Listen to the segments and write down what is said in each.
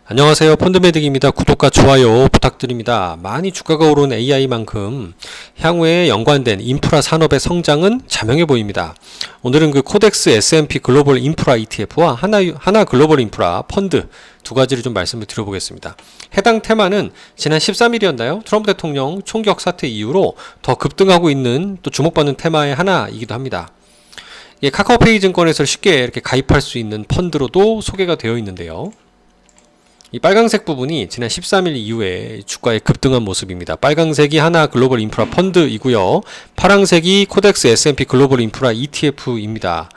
안녕하세요. 펀드매직입니다. 구독과 좋아요 부탁드립니다. 많이 주가가 오른 AI만큼 향후에 연관된 인프라 산업의 성장은 자명해 보입니다. 오늘은 그 코덱스 S&P 글로벌 인프라 ETF와 하나 글로벌 인프라 펀드 두 가지를 좀 말씀을 드려보겠습니다. 해당 테마는 지난 13일이었나요? 트럼프 대통령 총격 사태 이후로 더 급등하고 있는 또 주목받는 테마의 하나이기도 합니다. 카카오페이 증권에서 쉽게 이렇게 가입할 수 있는 펀드로도 소개가 되어 있는데요. 이 빨강색 부분이 지난 13일 이후에 주가의 급등한 모습입니다. 빨강색이 하나 글로벌 인프라 펀드이고요. 파랑색이 코덱스 S&P 글로벌 인프라 ETF입니다.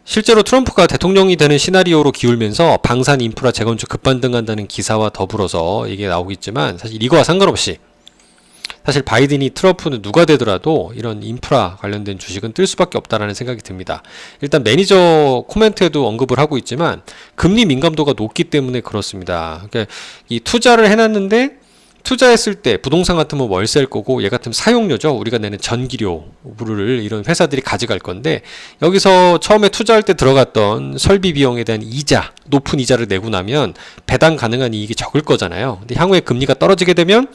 실제로 트럼프가 대통령이 되는 시나리오로 기울면서 방산 인프라 재건축 급반등한다는 기사와 더불어서 이게 나오겠지만 사실 이거와 상관없이 사실 바이든이 트럼프는 누가 되더라도 이런 인프라 관련된 주식은 뜰 수밖에 없다라는 생각이 듭니다. 일단 매니저 코멘트에도 언급을 하고 있지만 금리 민감도가 높기 때문에 그렇습니다. 그러니까 이 투자를 해놨는데 투자했을 때 부동산 같으면 월세일 거고 얘 같으면 사용료죠. 우리가 내는 전기료를 이런 회사들이 가져갈 건데 여기서 처음에 투자할 때 들어갔던 설비 비용에 대한 이자, 높은 이자를 내고 나면 배당 가능한 이익이 적을 거잖아요. 근데 향후에 금리가 떨어지게 되면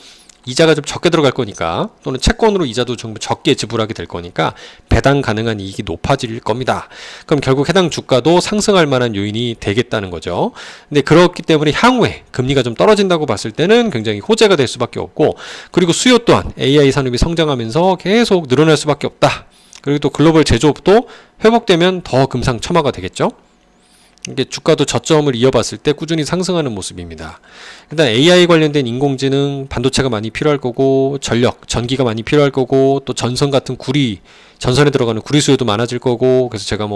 이자가 좀 적게 들어갈 거니까 또는 채권으로 이자도 좀 적게 지불하게 될 거니까 배당 가능한 이익이 높아질 겁니다. 그럼 결국 해당 주가도 상승할 만한 요인이 되겠다는 거죠. 근데 그렇기 때문에 향후에 금리가 좀 떨어진다고 봤을 때는 굉장히 호재가 될 수밖에 없고 그리고 수요 또한 AI 산업이 성장하면서 계속 늘어날 수밖에 없다. 그리고 또 글로벌 제조업도 회복되면 더 금상첨화가 되겠죠. 이게 주가도 저점을 이어봤을 때 꾸준히 상승하는 모습입니다. 일단 AI 관련된 인공지능, 반도체가 많이 필요할 거고 전력, 전기가 많이 필요할 거고 또 전선 같은 전선에 들어가는 구리 수요도 많아질 거고 그래서 제가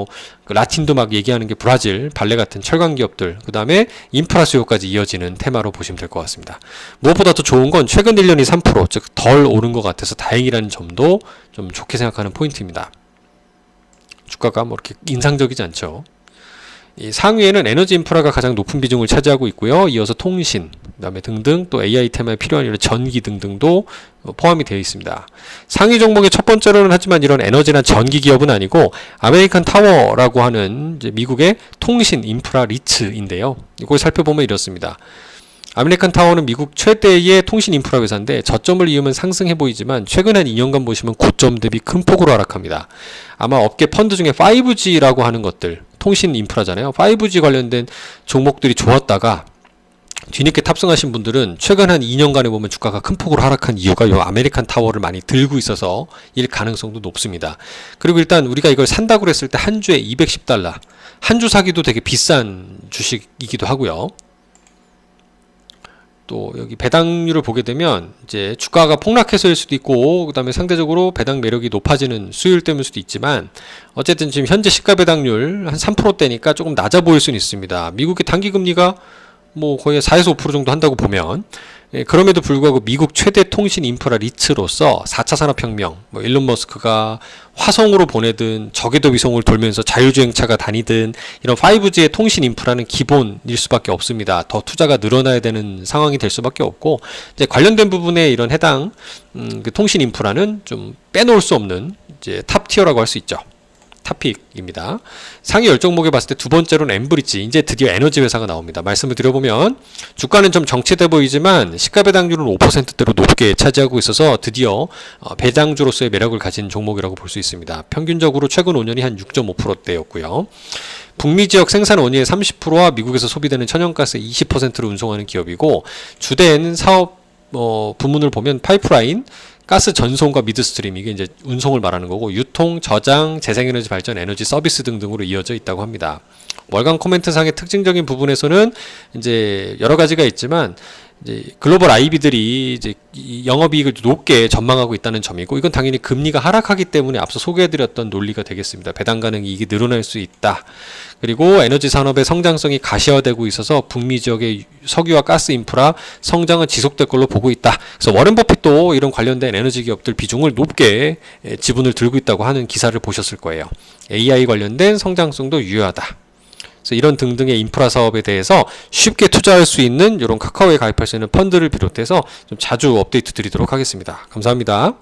라틴도 막 얘기하는 게 브라질, 발레 같은 철강 기업들 그 다음에 인프라 수요까지 이어지는 테마로 보시면 될 것 같습니다. 무엇보다 더 좋은 건 최근 1년이 3% 즉 덜 오른 것 같아서 다행이라는 점도 좀 좋게 생각하는 포인트입니다. 주가가 이렇게 인상적이지 않죠. 이 상위에는 에너지 인프라가 가장 높은 비중을 차지하고 있고요. 이어서 통신, 그다음에 등등 또 AI 테마에 필요한 이런 전기 등등도 포함이 되어 있습니다. 상위 종목의 첫 번째로는 하지만 이런 에너지나 전기 기업은 아니고 아메리칸 타워라고 하는 이제 미국의 통신 인프라 리츠인데요. 이걸 살펴보면 이렇습니다. 아메리칸 타워는 미국 최대의 통신 인프라 회사인데 저점을 이으면 상승해 보이지만 최근 한 2년간 보시면 고점 대비 큰 폭으로 하락합니다. 아마 업계 펀드 중에 5G라고 하는 것들 통신 인프라잖아요. 5G 관련된 종목들이 좋았다가 뒤늦게 탑승하신 분들은 최근 한 2년간에 보면 주가가 큰 폭으로 하락한 이유가 이 아메리칸 타워를 많이 들고 있어서 일 가능성도 높습니다. 그리고 일단 우리가 이걸 산다고 했을 때 한 주에 $210 한 주 사기도 되게 비싼 주식이기도 하고요. 또 여기 배당률을 보게 되면 이제 주가가 폭락해서일 수도 있고 그다음에 상대적으로 배당 매력이 높아지는 수요일 때문일 수도 있지만 어쨌든 지금 현재 시가 배당률 한 3%대니까 조금 낮아 보일 수는 있습니다. 미국의 단기 금리가 거의 4에서 5% 정도 한다고 보면 그럼에도 불구하고 미국 최대 통신 인프라 리츠로서 4차 산업혁명, 일론 머스크가 화성으로 보내든 저궤도 위성을 돌면서 자율주행차가 다니든 이런 5G의 통신 인프라는 기본일 수밖에 없습니다. 더 투자가 늘어나야 되는 상황이 될 수밖에 없고 이제 관련된 부분에 이런 해당 그 통신 인프라는 좀 빼놓을 수 없는 이제 탑 티어라고 할 수 있죠. 탑픽입니다. 상위 10종목에 봤을 때 두 번째로는 엠브리지, 이제 드디어 에너지 회사가 나옵니다. 말씀을 드려보면 주가는 좀 정체돼 보이지만 시가 배당률은 5%대로 높게 차지하고 있어서 드디어 배당주로서의 매력을 가진 종목이라고 볼 수 있습니다. 평균적으로 최근 5년이 한 6.5%대였고요. 북미 지역 생산 원유의 30%와 미국에서 소비되는 천연가스의 20%를 운송하는 기업이고 주된 사업 부문을 보면 파이프라인, 가스 전송과 미드스트림 이게 이제 운송을 말하는 거고 유통, 저장, 재생에너지 발전, 에너지 서비스 등등으로 이어져 있다고 합니다. 월간 코멘트상의 특징적인 부분에서는 이제 여러 가지가 있지만 이제 글로벌 IB들이 이제 영업이익을 높게 전망하고 있다는 점이고 이건 당연히 금리가 하락하기 때문에 앞서 소개해드렸던 논리가 되겠습니다. 배당 가능 이익이 늘어날 수 있다. 그리고 에너지 산업의 성장성이 가시화되고 있어서 북미 지역의 석유와 가스 인프라 성장은 지속될 걸로 보고 있다. 그래서 워렌 버핏도 이런 관련된 에너지 기업들 비중을 높게 지분을 들고 있다고 하는 기사를 보셨을 거예요. AI 관련된 성장성도 유효하다. 그래서 이런 등등의 인프라 사업에 대해서 쉽게 투자할 수 있는 이런 카카오에 가입할 수 있는 펀드를 비롯해서 좀 자주 업데이트 드리도록 하겠습니다. 감사합니다.